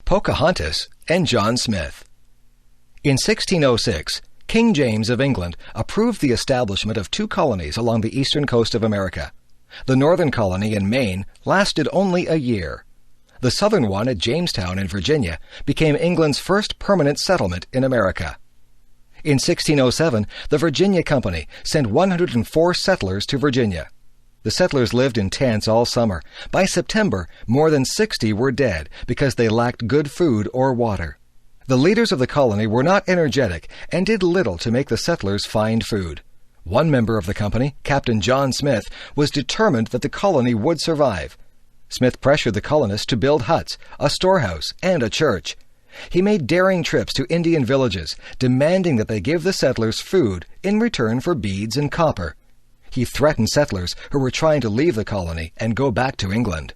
Pocahontas and John Smith. In 1606, King James of England approved the establishment of 2 colonies along the eastern coast of America. The northern colony in Maine lasted only a year. The southern one at Jamestown in Virginia became England's first permanent settlement in America. In 1607, the Virginia Company sent 104 settlers to Virginia. The settlers lived in tents all summer. By September, more than 60 were dead because they lacked good food or water. The leaders of the colony were not energetic and did little to make the settlers find food. One member of the company, Captain John Smith, was determined that the colony would survive. Smith pressured the colonists to build huts, a storehouse, and a church. He made daring trips to Indian villages, demanding that they give the settlers food in return for beads and copper. He threatened settlers who were trying to leave the colony and go back to England.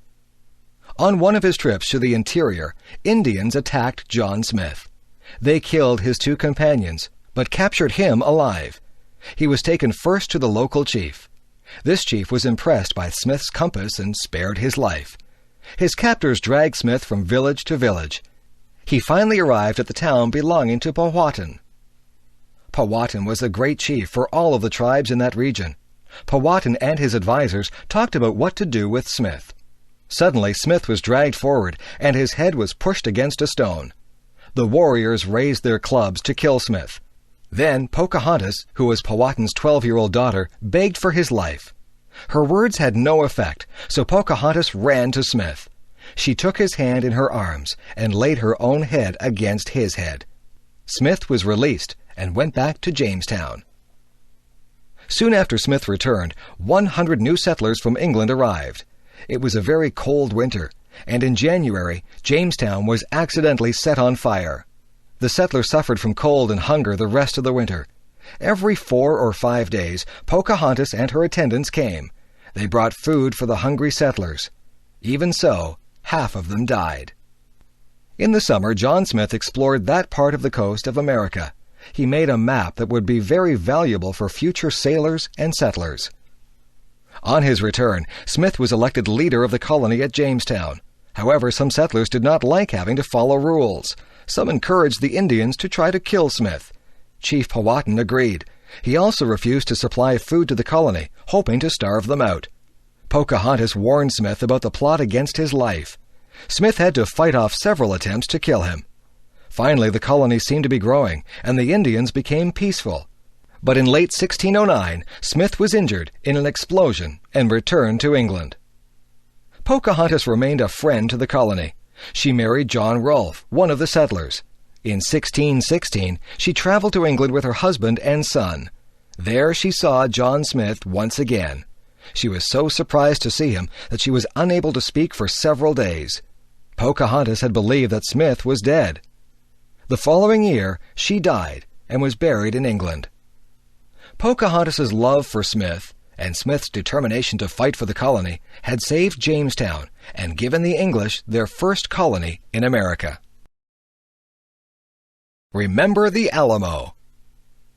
On one of his trips to the interior, Indians attacked John Smith. They killed his 2 companions, but captured him alive. He was taken first to the local chief. This chief was impressed by Smith's compass and spared his life. His captors dragged Smith from village to village. He finally arrived at the town belonging to Powhatan. Powhatan was a great chief for all of the tribes in that region. Powhatan and his advisors talked about what to do with Smith. Suddenly, Smith was dragged forward, and his head was pushed against a stone. The warriors raised their clubs to kill Smith. Then Pocahontas, who was Powhatan's 12-year-old daughter, begged for his life. Her words had no effect, so Pocahontas ran to Smith. She took his hand in her arms and laid her own head against his head. Smith was released and went back to Jamestown. Soon after Smith returned, 100 new settlers from England arrived. It was a very cold winter, and in January, Jamestown was accidentally set on fire. The settlers suffered from cold and hunger the rest of the winter. Every 4 or 5 days, Pocahontas and her attendants came. They brought food for the hungry settlers. Even so, half of them died. In the summer, John Smith explored that part of the coast of America. He made a map that would be very valuable for future sailors and settlers. On his return, Smith was elected leader of the colony at Jamestown. However, some settlers did not like having to follow rules. Some encouraged the Indians to try to kill Smith. Chief Powhatan agreed. He also refused to supply food to the colony, hoping to starve them out. Pocahontas warned Smith about the plot against his life. Smith had to fight off several attempts to kill him. Finally, the colony seemed to be growing, and the Indians became peaceful. But in late 1609, Smith was injured in an explosion and returned to England. Pocahontas remained a friend to the colony. She married John Rolfe, one of the settlers. In 1616, she traveled to England with her husband and son. There she saw John Smith once again. She was so surprised to see him that she was unable to speak for several days. Pocahontas had believed that Smith was dead. The following year, she died and was buried in England. Pocahontas's love for Smith and Smith's determination to fight for the colony had saved Jamestown and given the English their first colony in America. Remember the Alamo.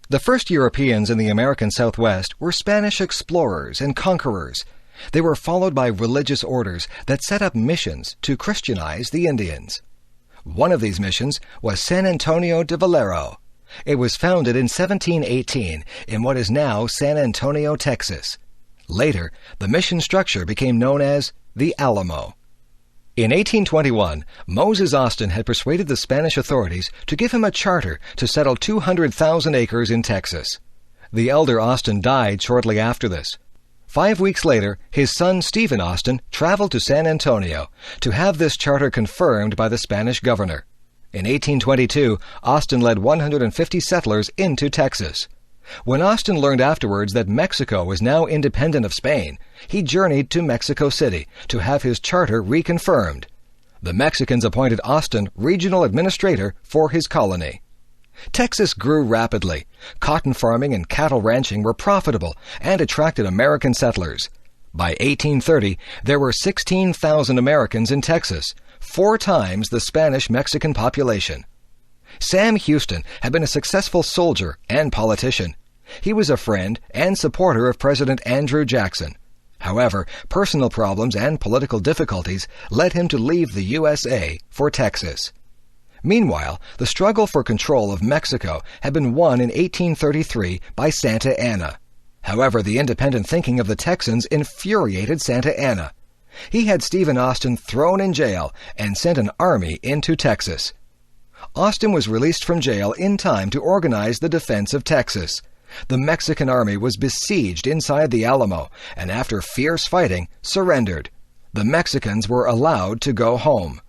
The first Europeans in the American Southwest were Spanish explorers and conquerors. They were followed by religious orders that set up missions to Christianize the Indians. One of these missions was San Antonio de Valero. It was founded in 1718 in what is now San Antonio, Texas. Later, the mission structure became known as the Alamo. In 1821, Moses Austin had persuaded the Spanish authorities to give him a charter to settle 200,000 acres in Texas. The elder Austin died shortly after this. 5 weeks later, his son Stephen Austin traveled to San Antonio to have this charter confirmed by the Spanish governor. In 1822, Austin led 150 settlers into Texas. When Austin learned afterwards that Mexico was now independent of Spain, he journeyed to Mexico City to have his charter reconfirmed. The Mexicans appointed Austin regional administrator for his colony. Texas grew rapidly. Cotton farming and cattle ranching were profitable and attracted American settlers. By 1830, there were 16,000 Americans in Texas, 4 times the Spanish-Mexican population. Sam Houston had been a successful soldier and politician. He was a friend and supporter of President Andrew Jackson. However, personal problems and political difficulties led him to leave the USA for Texas. Meanwhile, the struggle for control of Mexico had been won in 1833 by Santa Anna. However, the independent thinking of the Texans infuriated Santa Anna. He had Stephen Austin thrown in jail and sent an army into Texas. Austin was released from jail in time to organize the defense of Texas. The Mexican army was besieged inside the Alamo, and after fierce fighting, surrendered. The Mexicans were allowed to go home.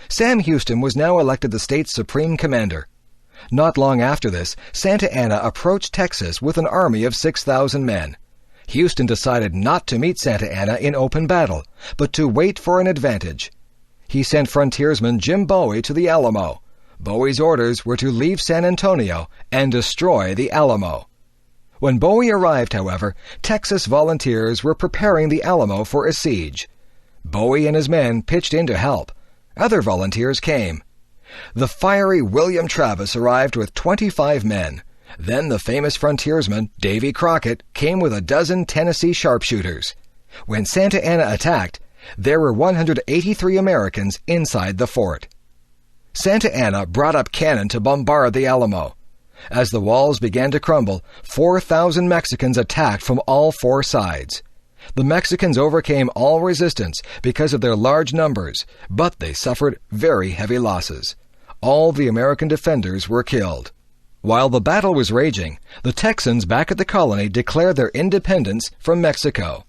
Sam Houston was now elected the state's supreme commander. Not long after this, Santa Anna approached Texas with an army of 6,000 men. Houston decided not to meet Santa Anna in open battle, but to wait for an advantage. He sent frontiersman Jim Bowie to the Alamo. Bowie's orders were to leave San Antonio and destroy the Alamo. When Bowie arrived, however, Texas volunteers were preparing the Alamo for a siege. Bowie and his men pitched in to help. Other volunteers came. The fiery William Travis arrived with 25 men. Then the famous frontiersman, Davy Crockett, came with a dozen Tennessee sharpshooters. When Santa Anna attacked, there were 183 Americans inside the fort. Santa Anna brought up cannon to bombard the Alamo. As the walls began to crumble, 4,000 Mexicans attacked from all four sides. The Mexicans overcame all resistance because of their large numbers, but they suffered very heavy losses. All the American defenders were killed. While the battle was raging, the Texans back at the colony declared their independence from Mexico.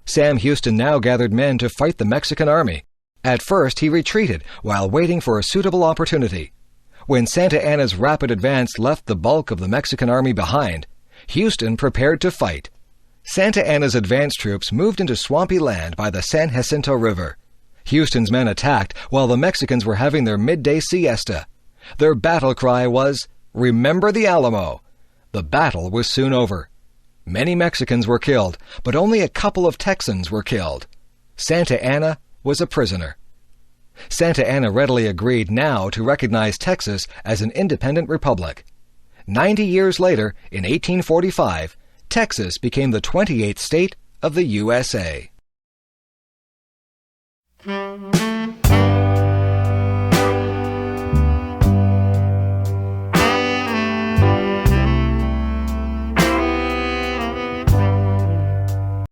Sam Houston now gathered men to fight the Mexican army. At first, he retreated while waiting for a suitable opportunity. When Santa Anna's rapid advance left the bulk of the Mexican army behind, Houston prepared to fight. Santa Anna's advance troops moved into swampy land by the San Jacinto River. Houston's men attacked while the Mexicans were having their midday siesta. Their battle cry was, "Remember the Alamo!" The battle was soon over. Many Mexicans were killed, but only a couple of Texans were killed. Santa Anna was a prisoner. Santa Anna readily agreed now to recognize Texas as an independent republic. 90 years later, in 1845, Texas became the 28th state of the USA.